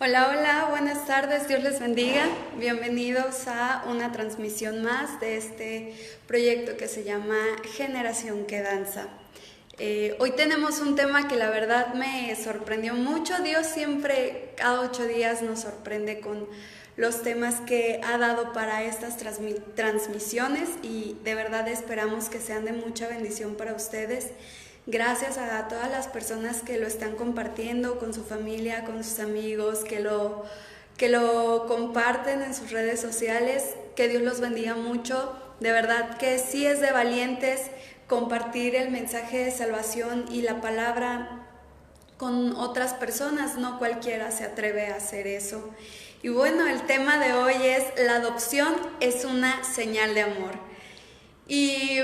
Hola, hola, buenas tardes, Dios les bendiga. Bienvenidos a una transmisión más de este proyecto que se llama Generación que Danza. Hoy tenemos un tema que la verdad me sorprendió mucho. Dios siempre, cada 8 días, nos sorprende con los temas que ha dado para estas transmisiones y de verdad esperamos que sean de mucha bendición para ustedes. Gracias a todas las personas que lo están compartiendo con su familia, con sus amigos, que lo comparten en sus redes sociales. Que Dios los bendiga mucho. De verdad que sí es de valientes compartir el mensaje de salvación y la palabra con otras personas. No cualquiera se atreve a hacer eso. Y bueno, el tema de hoy es: la adopción es una señal de amor. Y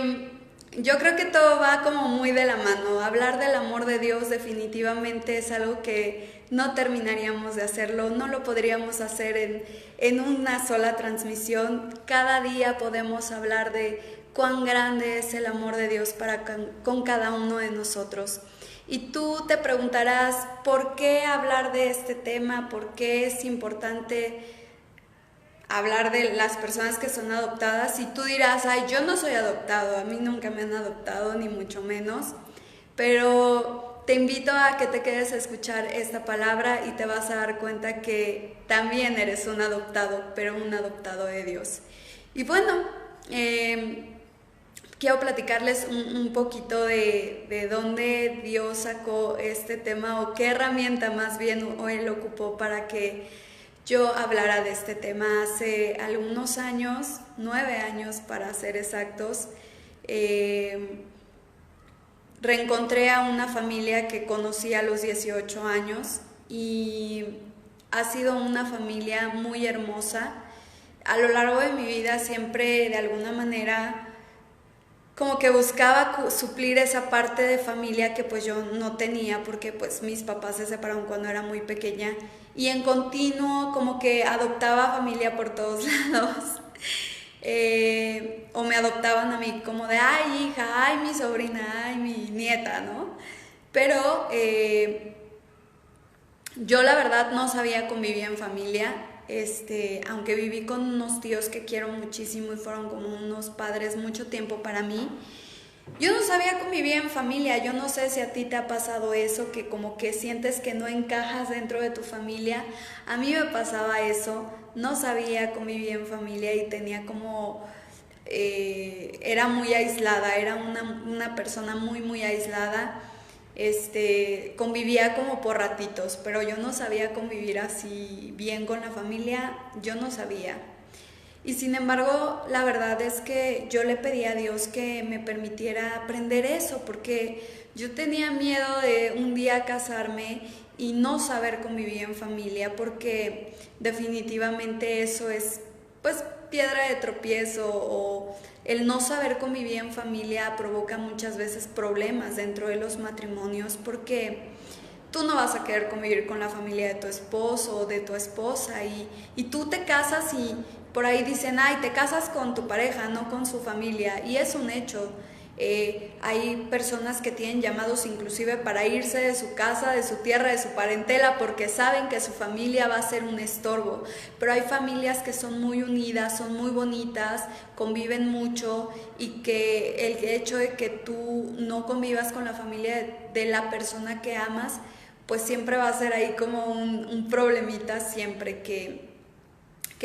yo creo que todo va como muy de la mano. Hablar del amor de Dios definitivamente es algo que no terminaríamos de hacerlo, no lo podríamos hacer en una sola transmisión. Cada día podemos hablar de cuán grande es el amor de Dios para con cada uno de nosotros. Y tú te preguntarás, ¿por qué hablar de este tema? ¿Por qué es importante hablar de las personas que son adoptadas? Y tú dirás, ay, yo no soy adoptado, a mí nunca me han adoptado, ni mucho menos. Pero te invito a que te quedes a escuchar esta palabra y te vas a dar cuenta que también eres un adoptado, pero un adoptado de Dios. Y bueno, quiero platicarles un poquito de dónde Dios sacó este tema, o qué herramienta más bien Él ocupó para que yo hablara de este tema. Hace algunos años, 9 años para ser exactos, reencontré a una familia que conocí a los 18 años y ha sido una familia muy hermosa. A lo largo de mi vida siempre de alguna manera como que buscaba suplir esa parte de familia que pues yo no tenía, porque pues mis papás se separaron cuando era muy pequeña, y en continuo como que adoptaba familia por todos lados. O me adoptaban a mí como de, ay hija, ay mi sobrina, ay mi nieta, ¿no? Pero yo la verdad no sabía convivir en familia. Aunque viví con unos tíos que quiero muchísimo y fueron como unos padres mucho tiempo para mí, yo no sabía convivir en familia. Yo no sé si a ti te ha pasado eso, que como que sientes que no encajas dentro de tu familia. A mí me pasaba eso, no sabía convivir en familia y tenía como... era muy aislada, era una persona muy, muy aislada. Convivía como por ratitos, pero yo no sabía convivir así bien con la familia, yo no sabía. Y sin embargo, la verdad es que yo le pedí a Dios que me permitiera aprender eso, porque yo tenía miedo de un día casarme y no saber convivir en familia, porque definitivamente eso es pues piedra de tropiezo, o el no saber convivir en familia provoca muchas veces problemas dentro de los matrimonios, porque tú no vas a querer convivir con la familia de tu esposo o de tu esposa, y tú te casas y por ahí dicen, ay, te casas con tu pareja, no con su familia, y es un hecho. Hay personas que tienen llamados inclusive para irse de su casa, de su tierra, de su parentela, porque saben que su familia va a ser un estorbo. Pero hay familias que son muy unidas, son muy bonitas, conviven mucho, y que el hecho de que tú no convivas con la familia de la persona que amas, pues siempre va a ser ahí como un problemita siempre, que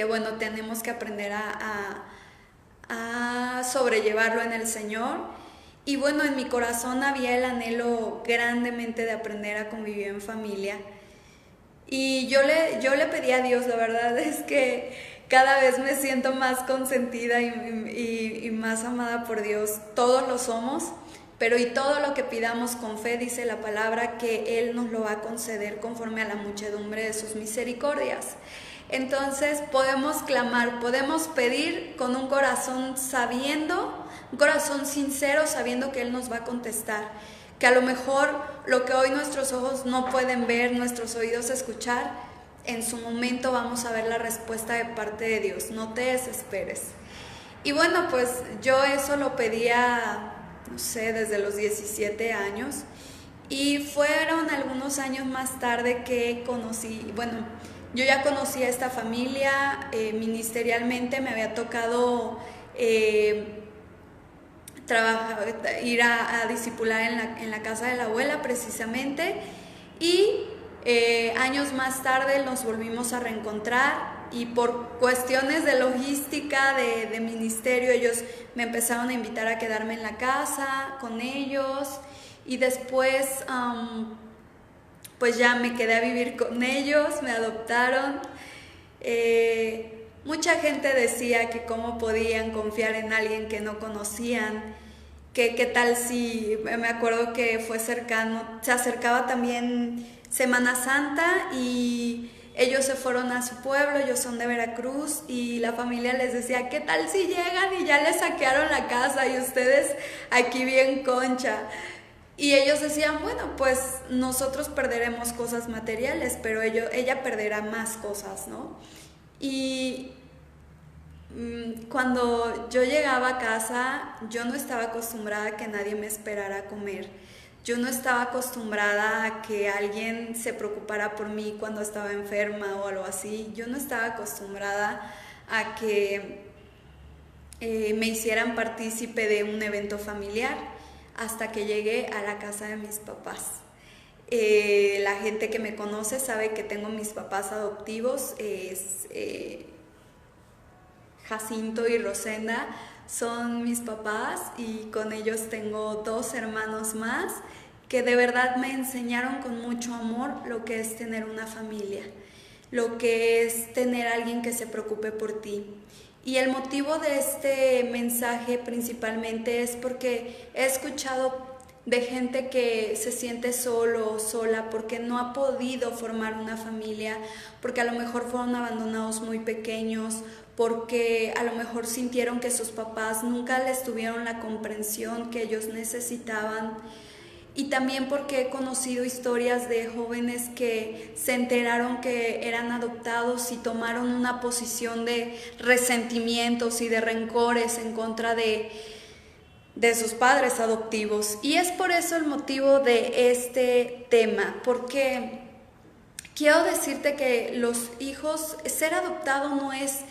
bueno, tenemos que aprender a sobrellevarlo en el Señor. Y bueno, en mi corazón había el anhelo grandemente de aprender a convivir en familia. Y yo le pedí a Dios, la verdad es que cada vez me siento más consentida y más amada por Dios. Todos lo somos, pero y todo lo que pidamos con fe, dice la palabra, que Él nos lo va a conceder conforme a la muchedumbre de sus misericordias. Entonces podemos clamar, podemos pedir con un corazón sabiendo, un corazón sincero, sabiendo que Él nos va a contestar. Que a lo mejor lo que hoy nuestros ojos no pueden ver, nuestros oídos escuchar, en su momento vamos a ver la respuesta de parte de Dios. No te desesperes. Y bueno, pues yo eso lo pedía, no sé, desde los 17 años. Y fueron algunos años más tarde que conocí, bueno, Yo ya conocía a esta familia, ministerialmente me había tocado ir a discipular en la casa de la abuela precisamente, y años más tarde nos volvimos a reencontrar, y por cuestiones de logística de ministerio ellos me empezaron a invitar a quedarme en la casa con ellos, y después pues ya me quedé a vivir con ellos, me adoptaron. Mucha gente decía que cómo podían confiar en alguien que no conocían, que qué tal si, me acuerdo que fue cercano, se acercaba también Semana Santa y ellos se fueron a su pueblo, ellos son de Veracruz, y la familia les decía, ¿qué tal si llegan y ya les saquearon la casa y ustedes aquí bien concha? Y ellos decían, bueno, pues nosotros perderemos cosas materiales, pero ella perderá más cosas, ¿no? Y cuando yo llegaba a casa, yo no estaba acostumbrada a que nadie me esperara a comer. Yo no estaba acostumbrada a que alguien se preocupara por mí cuando estaba enferma o algo así. Yo no estaba acostumbrada a que me hicieran partícipe de un evento familiar hasta que llegué a la casa de mis papás. La gente que me conoce sabe que tengo mis papás adoptivos, Jacinto y Rosenda son mis papás, y con ellos tengo 2 hermanos más que de verdad me enseñaron con mucho amor lo que es tener una familia, lo que es tener a alguien que se preocupe por ti. Y el motivo de este mensaje principalmente es porque he escuchado de gente que se siente solo o sola porque no ha podido formar una familia, porque a lo mejor fueron abandonados muy pequeños, porque a lo mejor sintieron que sus papás nunca les tuvieron la comprensión que ellos necesitaban. Y también porque he conocido historias de jóvenes que se enteraron que eran adoptados y tomaron una posición de resentimientos y de rencores en contra de sus padres adoptivos. Y es por eso el motivo de este tema, porque quiero decirte que los hijos, ser adoptado no es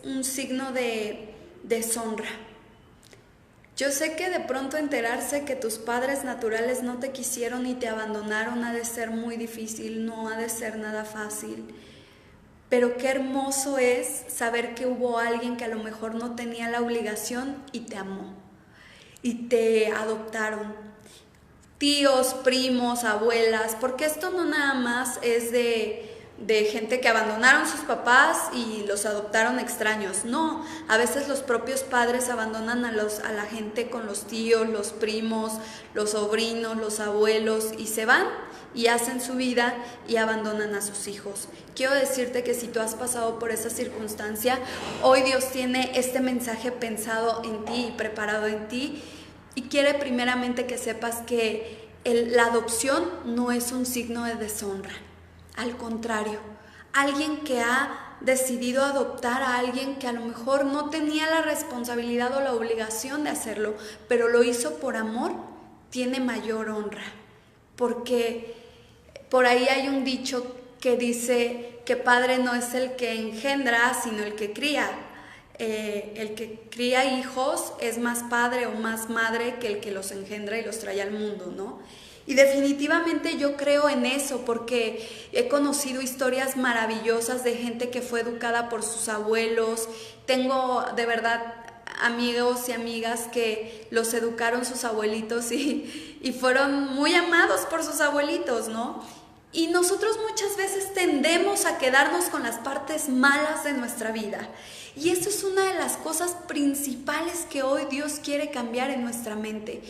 un signo de deshonra. Yo sé que de pronto enterarse que tus padres naturales no te quisieron y te abandonaron ha de ser muy difícil, no ha de ser nada fácil. Pero qué hermoso es saber que hubo alguien que a lo mejor no tenía la obligación y te amó y te adoptaron. Tíos, primos, abuelas, porque esto no nada más es de gente que abandonaron sus papás y los adoptaron extraños. No, a veces los propios padres abandonan a la gente con los tíos, los primos, los sobrinos, los abuelos, y se van y hacen su vida y abandonan a sus hijos. Quiero decirte que si tú has pasado por esa circunstancia, hoy Dios tiene este mensaje pensado en ti y preparado en ti, y quiere primeramente que sepas que la adopción no es un signo de deshonra. Al contrario, alguien que ha decidido adoptar a alguien que a lo mejor no tenía la responsabilidad o la obligación de hacerlo, pero lo hizo por amor, tiene mayor honra. Porque por ahí hay un dicho que dice que padre no es el que engendra, sino el que cría. El que cría hijos es más padre o más madre que el que los engendra y los trae al mundo, ¿no? Y definitivamente yo creo en eso, porque he conocido historias maravillosas de gente que fue educada por sus abuelos. Tengo de verdad amigos y amigas que los educaron sus abuelitos y fueron muy amados por sus abuelitos, ¿no? Y nosotros muchas veces tendemos a quedarnos con las partes malas de nuestra vida. Y eso es una de las cosas principales que hoy Dios quiere cambiar en nuestra mente.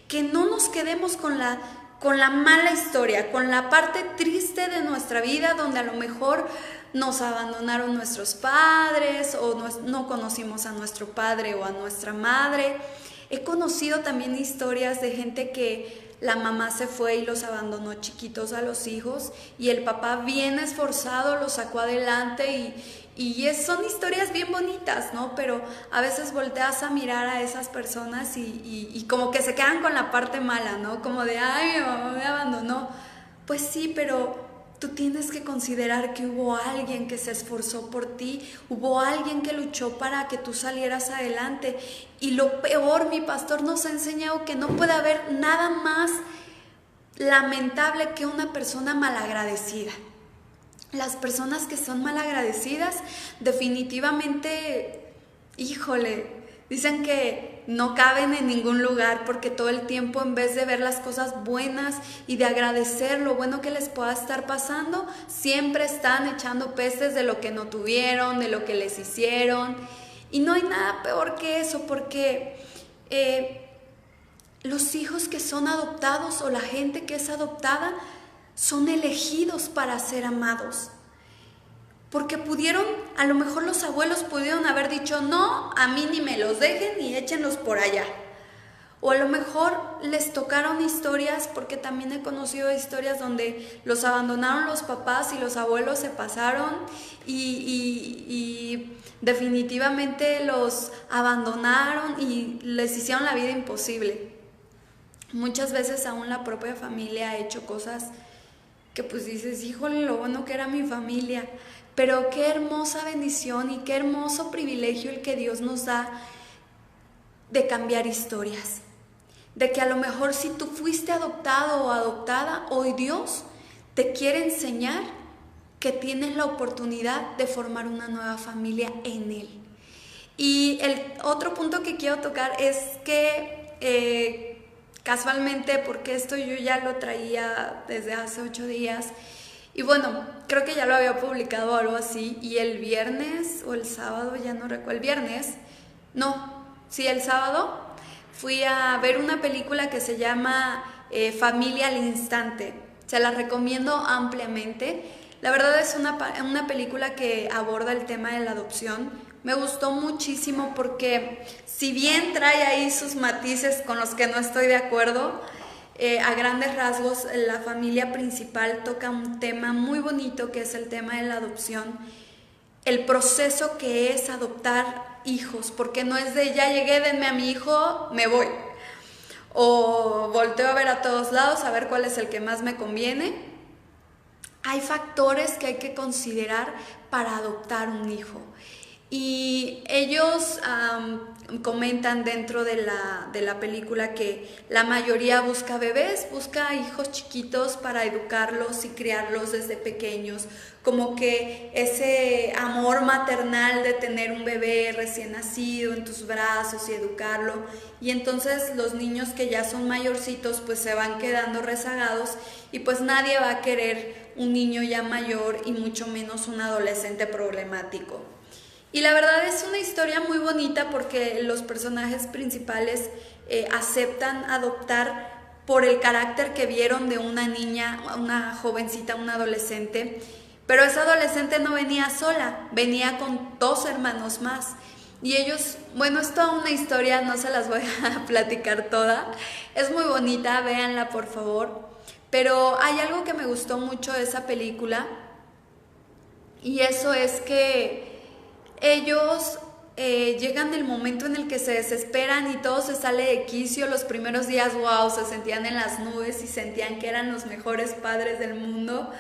Que no nos quedemos con la mala historia, con la parte triste de nuestra vida, donde a lo mejor nos abandonaron nuestros padres o no conocimos a nuestro padre o a nuestra madre. He conocido también historias de gente que la mamá se fue y los abandonó chiquitos a los hijos, y el papá bien esforzado los sacó adelante, son historias bien bonitas, ¿no? Pero a veces volteas a mirar a esas personas y como que se quedan con la parte mala, ¿no? Como de, ay, mi mamá me abandonó. Pues sí, pero tú tienes que considerar que hubo alguien que se esforzó por ti, hubo alguien que luchó para que tú salieras adelante. Y lo peor, mi pastor nos ha enseñado que no puede haber nada más lamentable que una persona malagradecida. Las personas que son malagradecidas definitivamente, híjole, dicen que no caben en ningún lugar porque todo el tiempo, en vez de ver las cosas buenas y de agradecer lo bueno que les pueda estar pasando, siempre están echando pestes de lo que no tuvieron, de lo que les hicieron. Y no hay nada peor que eso, porque los hijos que son adoptados o la gente que es adoptada son elegidos para ser amados. Porque a lo mejor los abuelos pudieron haber dicho, no, a mí ni me los dejen ni échenlos por allá. O a lo mejor les tocaron historias, porque también he conocido historias donde los abandonaron los papás y los abuelos se pasaron y definitivamente los abandonaron y les hicieron la vida imposible. Muchas veces aún la propia familia ha hecho cosas que pues dices, híjole, lo bueno que era mi familia. Pero qué hermosa bendición y qué hermoso privilegio el que Dios nos da de cambiar historias. De que a lo mejor si tú fuiste adoptado o adoptada, hoy Dios te quiere enseñar que tienes la oportunidad de formar una nueva familia en Él. Y el otro punto que quiero tocar es que casualmente, porque esto yo ya lo traía desde hace 8 días, y bueno, creo que ya lo había publicado o algo así, y el viernes o el sábado, ya no recuerdo, el sábado, fui a ver una película que se llama Familia al Instante. Se la recomiendo ampliamente. La verdad es una película que aborda el tema de la adopción. Me gustó muchísimo porque si bien trae ahí sus matices con los que no estoy de acuerdo, a grandes rasgos la familia principal toca un tema muy bonito que es el tema de la adopción, el proceso que es adoptar hijos, porque no es de ya llegué, denme a mi hijo, me voy, o volteo a ver a todos lados a ver cuál es el que más me conviene. Hay factores que hay que considerar para adoptar un hijo. Y ellos comentan dentro de la película que la mayoría busca bebés, busca hijos chiquitos para educarlos y criarlos desde pequeños, como que ese amor maternal de tener un bebé recién nacido en tus brazos y educarlo. Y entonces los niños que ya son mayorcitos pues se van quedando rezagados y pues nadie va a querer un niño ya mayor y mucho menos un adolescente problemático. Y la verdad es una historia muy bonita porque los personajes principales aceptan adoptar por el carácter que vieron de una niña, una jovencita, una adolescente. Pero esa adolescente no venía sola, venía con 2 hermanos más. Y ellos, bueno, es toda una historia, no se las voy a platicar toda. Es muy bonita, véanla por favor. Pero hay algo que me gustó mucho de esa película. Y eso es que ellos llegan el momento en el que se desesperan y todo se sale de quicio. Los primeros días, wow, se sentían en las nubes y sentían que eran los mejores padres del mundo.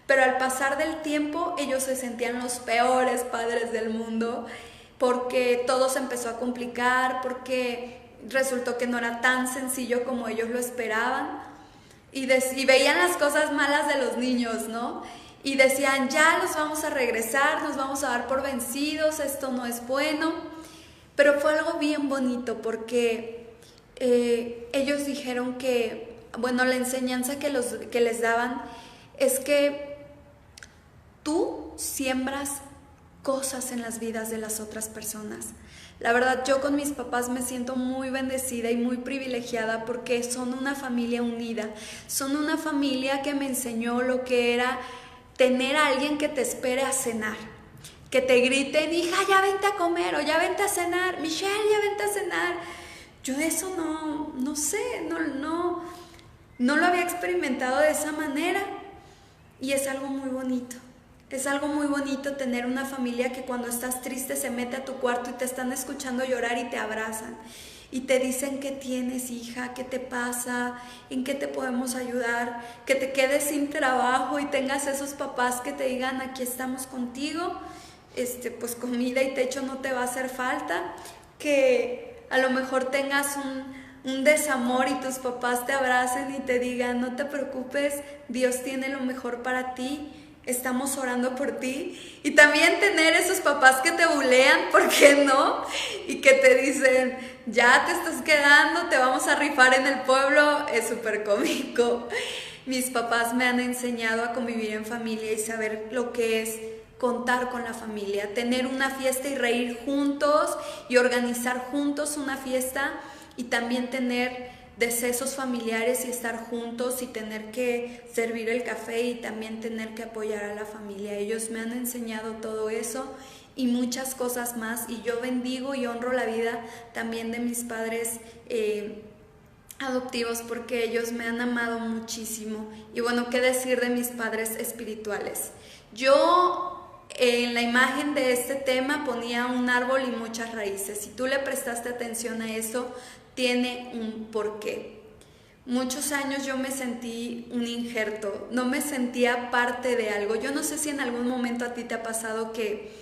Pero al pasar del tiempo, ellos se sentían los peores padres del mundo porque todo se empezó a complicar, porque resultó que no era tan sencillo como ellos lo esperaban. Y veían las cosas malas de los niños, ¿no? Y decían, ya los vamos a regresar, nos vamos a dar por vencidos, esto no es bueno. Pero fue algo bien bonito porque ellos dijeron que, bueno, la enseñanza que les daban es que tú siembras cosas en las vidas de las otras personas. La verdad, yo con mis papás me siento muy bendecida y muy privilegiada porque son una familia unida, son una familia que me enseñó lo que era tener a alguien que te espere a cenar, que te griten, hija, ya vente a comer, o ya vente a cenar, Michelle, ya vente a cenar. Yo eso no sé, no lo había experimentado de esa manera y es algo muy bonito. Es algo muy bonito tener una familia que cuando estás triste se mete a tu cuarto y te están escuchando llorar y te abrazan. y te dicen qué tienes, hija, qué te pasa, en qué te podemos ayudar, que te quedes sin trabajo y tengas esos papás que te digan aquí estamos contigo, pues comida y techo no te va a hacer falta, que a lo mejor tengas un desamor y tus papás te abracen y te digan no te preocupes, Dios tiene lo mejor para ti, estamos orando por ti. Y también tener esos papás que te bulean, ¿por qué no? Y que te dicen ya te estás quedando, te vamos a rifar en el pueblo, es súper cómico. Mis papás me han enseñado a convivir en familia y saber lo que es contar con la familia, tener una fiesta y reír juntos y organizar juntos una fiesta, y también tener decesos familiares y estar juntos y tener que servir el café y también tener que apoyar a la familia. Ellos me han enseñado todo eso y muchas cosas más, y yo bendigo y honro la vida también de mis padres adoptivos, porque ellos me han amado muchísimo. Y bueno, qué decir de mis padres espirituales. Yo en la imagen de este tema ponía un árbol y muchas raíces. Si tú le prestaste atención a eso, tiene un porqué. Muchos años yo me sentí un injerto, no me sentía parte de algo. Yo no sé si en algún momento a ti te ha pasado que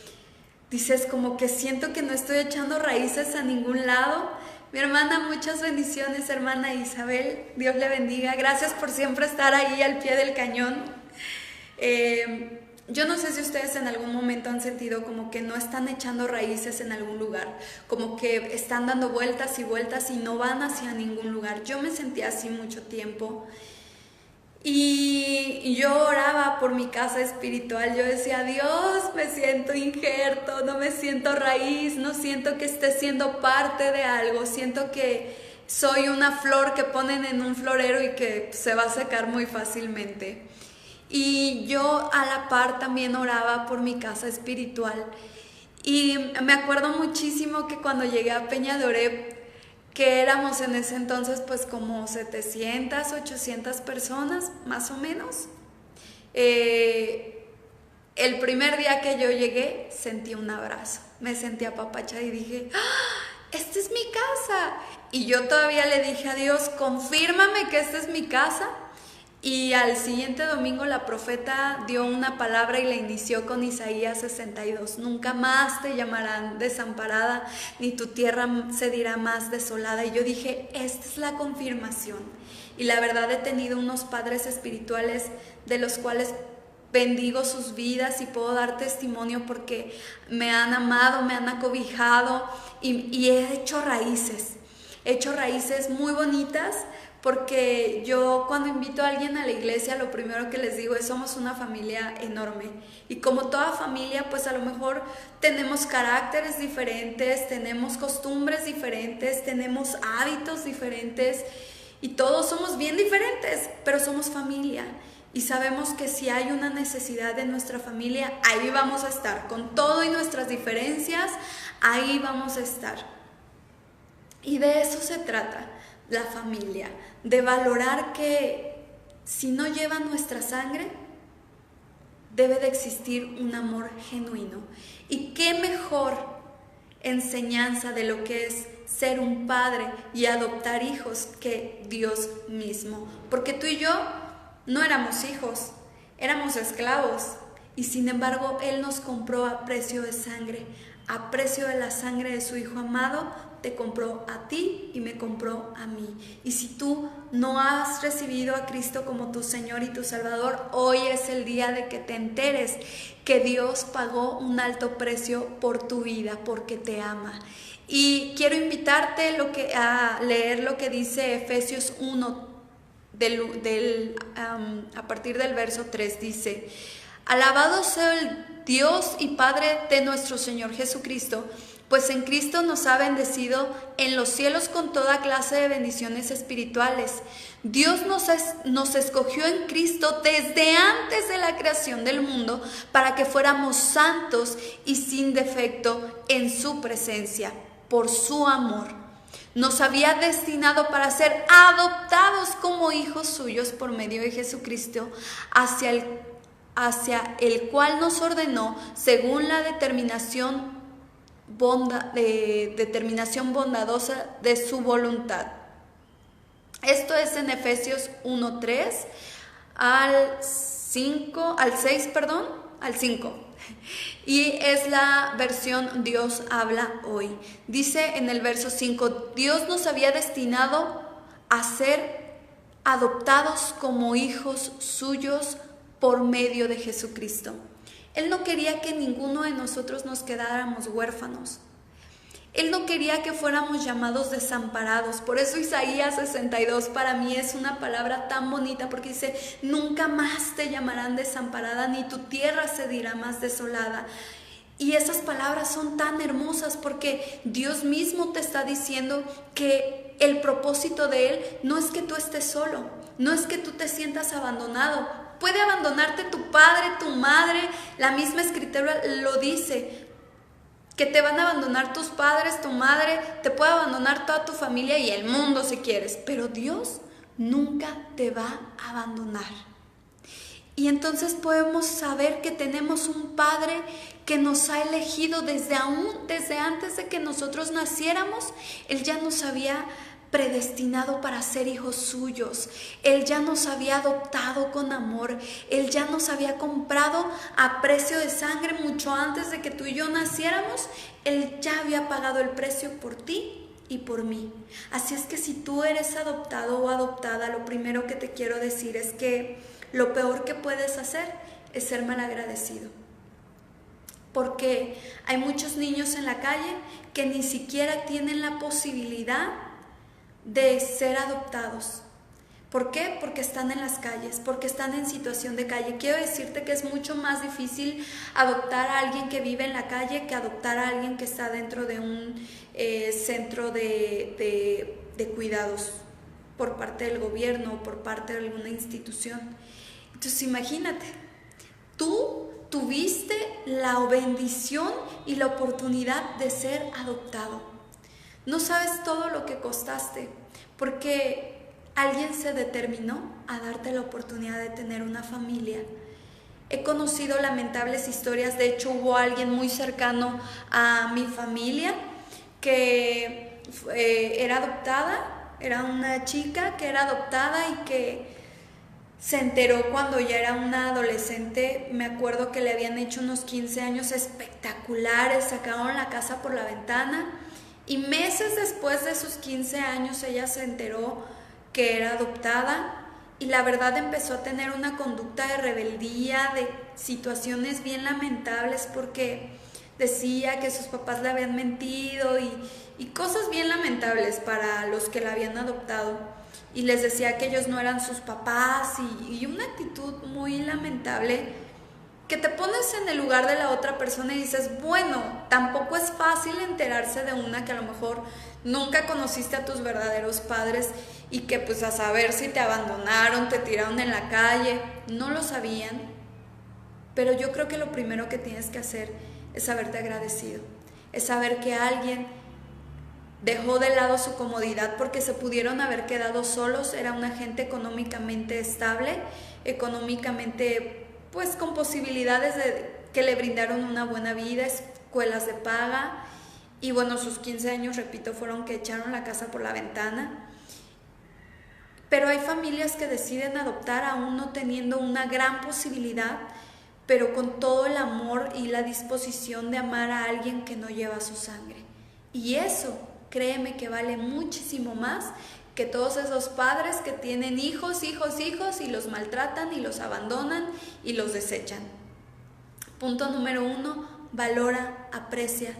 dices como que siento que no estoy echando raíces a ningún lado. Mi hermana, muchas bendiciones, hermana Isabel, Dios le bendiga. Gracias por siempre estar ahí al pie del cañón. Yo no sé si ustedes en algún momento han sentido como que no están echando raíces en algún lugar, como que están dando vueltas y vueltas y no van hacia ningún lugar. Yo me sentía así mucho tiempo y yo oraba por mi casa espiritual. Yo decía, Dios, me siento injerto, no me siento raíz, no siento que esté siendo parte de algo, siento que soy una flor que ponen en un florero y que se va a secar muy fácilmente. Y yo a la par también oraba por mi casa espiritual. Y me acuerdo muchísimo que cuando llegué a Peña de Oreb, que éramos en ese entonces pues como 700, 800 personas, más o menos. El primer día que yo llegué sentí un abrazo, me sentí apapachada y dije, ¡ah! Esta es mi casa. Y yo todavía le dije a Dios, confírmame que esta es mi casa. Y al siguiente domingo la profeta dio una palabra y la inició con Isaías 62. Nunca más te llamarán desamparada, ni tu tierra se dirá más desolada. Y yo dije, esta es la confirmación. Y la verdad he tenido unos padres espirituales de los cuales bendigo sus vidas y puedo dar testimonio porque me han amado, me han acobijado y he hecho raíces. He hecho raíces muy bonitas. Porque yo cuando invito a alguien a la iglesia, lo primero que les digo es somos una familia enorme. Y como toda familia, pues a lo mejor tenemos caracteres diferentes, tenemos costumbres diferentes, tenemos hábitos diferentes y todos somos bien diferentes, pero somos familia. Y sabemos que si hay una necesidad de nuestra familia, ahí vamos a estar. Con todo y nuestras diferencias, ahí vamos a estar. Y de eso se trata la familia, de valorar que si no lleva nuestra sangre, debe de existir un amor genuino. Y qué mejor enseñanza de lo que es ser un padre y adoptar hijos que Dios mismo. Porque tú y yo no éramos hijos, éramos esclavos. Y sin embargo, Él nos compró a precio de sangre, a precio de la sangre de su Hijo amado. Te compró a ti y me compró a mí. Y si tú no has recibido a Cristo como tu Señor y tu Salvador, hoy es el día de que te enteres que Dios pagó un alto precio por tu vida, porque te ama. Y quiero invitarte a leer lo que dice Efesios 1, a partir del verso 3, dice: alabado sea el Dios y Padre de nuestro Señor Jesucristo, pues en Cristo nos ha bendecido en los cielos con toda clase de bendiciones espirituales. Dios nos escogió en Cristo desde antes de la creación del mundo para que fuéramos santos y sin defecto en su presencia, por su amor. Nos había destinado para ser adoptados como hijos suyos por medio de Jesucristo, hacia el cual nos ordenó según la determinación de determinación bondadosa de su voluntad. Esto es en Efesios 1:3 al 5, al 6, perdón, al 5. Y es la versión Dios habla hoy. Dice en el verso 5, Dios nos había destinado a ser adoptados como hijos suyos por medio de Jesucristo. Él no quería que ninguno de nosotros nos quedáramos huérfanos. Él no quería que fuéramos llamados desamparados. Por eso Isaías 62 para mí es una palabra tan bonita, porque dice, nunca más te llamarán desamparada, ni tu tierra se dirá más desolada. Y esas palabras son tan hermosas porque Dios mismo te está diciendo que el propósito de Él no es que tú estés solo, no es que tú te sientas abandonado. Puede abandonarte tu padre, tu madre, la misma escritura lo dice, que te van a abandonar tus padres, tu madre, te puede abandonar toda tu familia y el mundo si quieres, pero Dios nunca te va a abandonar. Y entonces podemos saber que tenemos un Padre que nos ha elegido desde antes de que nosotros naciéramos. Él ya nos había predestinado para ser hijos suyos. Él ya nos había adoptado con amor. Él ya nos había comprado a precio de sangre mucho antes de que tú y yo naciéramos. Él ya había pagado el precio por ti y por mí. Así es que si tú eres adoptado o adoptada, lo primero que te quiero decir es que lo peor que puedes hacer es ser malagradecido. Porque hay muchos niños en la calle que ni siquiera tienen la posibilidad de ser adoptados. ¿Por qué? Porque están en las calles, porque están en situación de calle. Quiero decirte que es mucho más difícil adoptar a alguien que vive en la calle que adoptar a alguien que está dentro de un centro de cuidados por parte del gobierno o por parte de alguna institución. Entonces imagínate, tú tuviste la bendición y la oportunidad de ser adoptado. No sabes todo lo que costaste, porque alguien se determinó a darte la oportunidad de tener una familia. He conocido lamentables historias, de hecho hubo alguien muy cercano a mi familia que era adoptada, era una chica que era adoptada y que se enteró cuando ya era una adolescente. Me acuerdo que le habían hecho unos 15 años espectaculares, sacaron la casa por la ventana. Y meses después de sus 15 años ella se enteró que era adoptada y la verdad empezó a tener una conducta de rebeldía, de situaciones bien lamentables porque decía que sus papás le habían mentido y cosas bien lamentables para los que la habían adoptado. Y les decía que ellos no eran sus papás y una actitud muy lamentable que te pones en el lugar de la otra persona y dices, bueno, tampoco es fácil enterarse de una que a lo mejor nunca conociste a tus verdaderos padres y que pues a saber si te abandonaron, te tiraron en la calle, no lo sabían. Pero yo creo que lo primero que tienes que hacer es saberte agradecido, es saber que alguien dejó de lado su comodidad porque se pudieron haber quedado solos, era una gente económicamente estable, económicamente pues con posibilidades de que le brindaron una buena vida, escuelas de paga y bueno, sus 15 años, repito, fueron que echaron la casa por la ventana. Pero hay familias que deciden adoptar aún no teniendo una gran posibilidad, pero con todo el amor y la disposición de amar a alguien que no lleva su sangre. Y eso, créeme que vale muchísimo más que todos esos padres que tienen hijos y los maltratan y los abandonan y los desechan. Punto número 1, valora, aprecia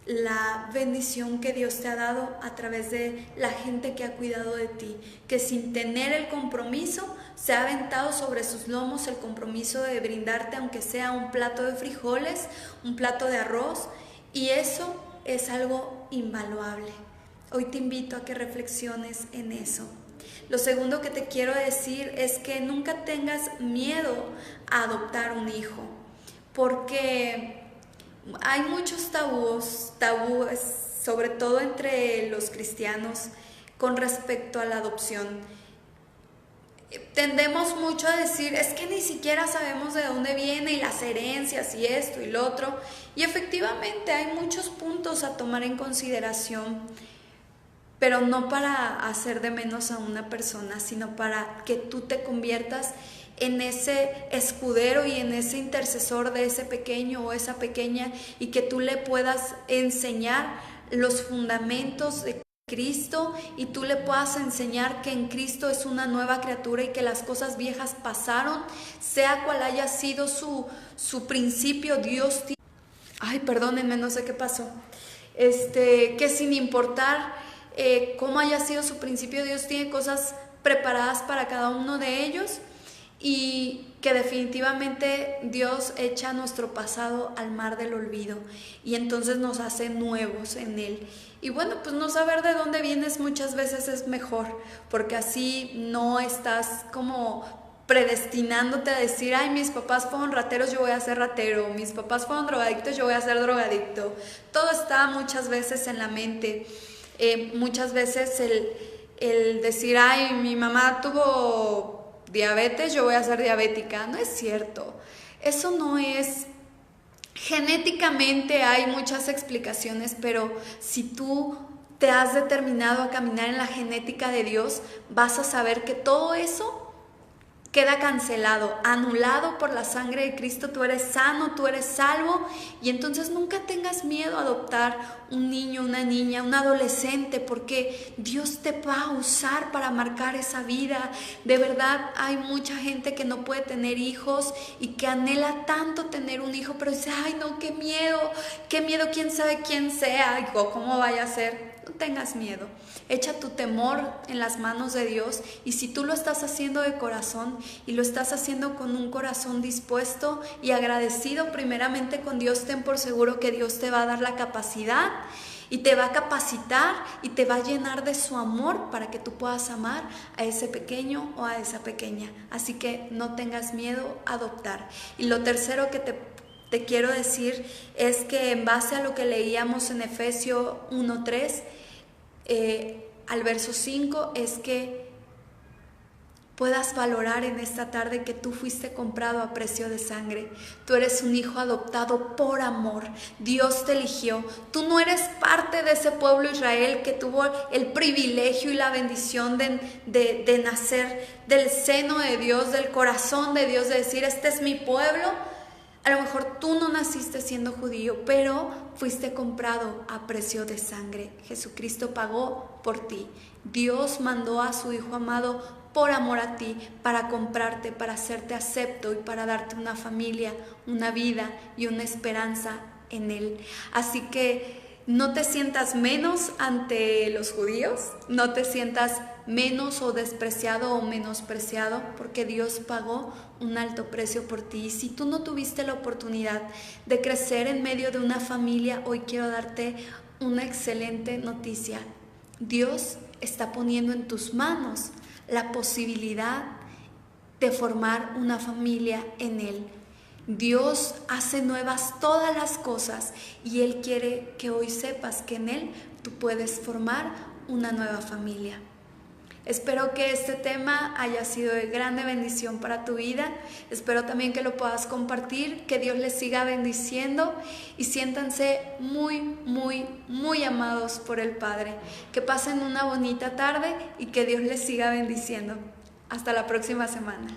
la bendición que Dios te ha dado a través de la gente que ha cuidado de ti, que sin tener el compromiso se ha aventado sobre sus lomos el compromiso de brindarte aunque sea un plato de frijoles, un plato de arroz, y eso es algo invaluable. Hoy te invito a que reflexiones en eso. Lo segundo que te quiero decir es que nunca tengas miedo a adoptar un hijo, porque hay muchos tabúes, sobre todo entre los cristianos, con respecto a la adopción. tendemos mucho a decir, es que ni siquiera sabemos de dónde viene y las herencias y esto y lo otro. Y efectivamente hay muchos puntos a tomar en consideración, pero no para hacer de menos a una persona, sino para que tú te conviertas en ese escudero y en ese intercesor de ese pequeño o esa pequeña, y que tú le puedas enseñar los fundamentos de Cristo, y tú le puedas enseñar que en Cristo es una nueva criatura y que las cosas viejas pasaron, sea cual haya sido su principio. Dios tiene... Ay, perdónenme, no sé qué pasó. Que sin importar cómo haya sido su principio, Dios tiene cosas preparadas para cada uno de ellos, y que definitivamente Dios echa nuestro pasado al mar del olvido y entonces nos hace nuevos en Él. Y bueno, pues no saber de dónde vienes muchas veces es mejor, porque así no estás como predestinándote a decir, ay, mis papás fueron rateros, yo voy a ser ratero, mis papás fueron drogadictos, yo voy a ser drogadicto. Todo está muchas veces en la mente. Muchas veces el decir, ay, mi mamá tuvo diabetes, yo voy a ser diabética. No es cierto. Eso no es. Genéticamente hay muchas explicaciones, pero si tú te has determinado a caminar en la genética de Dios, vas a saber que todo eso queda cancelado, anulado por la sangre de Cristo. Tú eres sano, tú eres salvo, y entonces nunca tengas miedo a adoptar un niño, una niña, un adolescente, porque Dios te va a usar para marcar esa vida. De verdad, hay mucha gente que no puede tener hijos y que anhela tanto tener un hijo, pero dice, ay no, qué miedo, quién sabe quién sea, o cómo vaya a ser. No tengas miedo, echa tu temor en las manos de Dios, y si tú lo estás haciendo de corazón y lo estás haciendo con un corazón dispuesto y agradecido primeramente con Dios, ten por seguro que Dios te va a dar la capacidad y te va a capacitar y te va a llenar de su amor para que tú puedas amar a ese pequeño o a esa pequeña. Así que no tengas miedo a adoptar. Y lo tercero que te quiero decir es que en base a lo que leíamos en Efesios 1:3 al verso 5, es que puedas valorar en esta tarde que tú fuiste comprado a precio de sangre. Tú eres un hijo adoptado por amor. Dios te eligió. Tú no eres parte de ese pueblo Israel que tuvo el privilegio y la bendición de nacer del seno de Dios, del corazón de Dios, de decir, este es mi pueblo. A lo mejor tú no naciste siendo judío, pero fuiste comprado a precio de sangre. Jesucristo pagó por ti. Dios mandó a su Hijo amado por amor a ti, para comprarte, para hacerte acepto y para darte una familia, una vida y una esperanza en Él. Así que no te sientas menos ante los judíos, no te sientas menos o despreciado o menospreciado, porque Dios pagó un alto precio por ti. Y si tú no tuviste la oportunidad de crecer en medio de una familia, hoy quiero darte una excelente noticia. Dios está poniendo en tus manos la posibilidad de formar una familia en Él. Dios hace nuevas todas las cosas y Él quiere que hoy sepas que en Él tú puedes formar una nueva familia. Espero que este tema haya sido de grande bendición para tu vida. Espero también que lo puedas compartir, que Dios les siga bendiciendo y siéntanse muy, muy, muy amados por el Padre. Que pasen una bonita tarde y que Dios les siga bendiciendo. Hasta la próxima semana.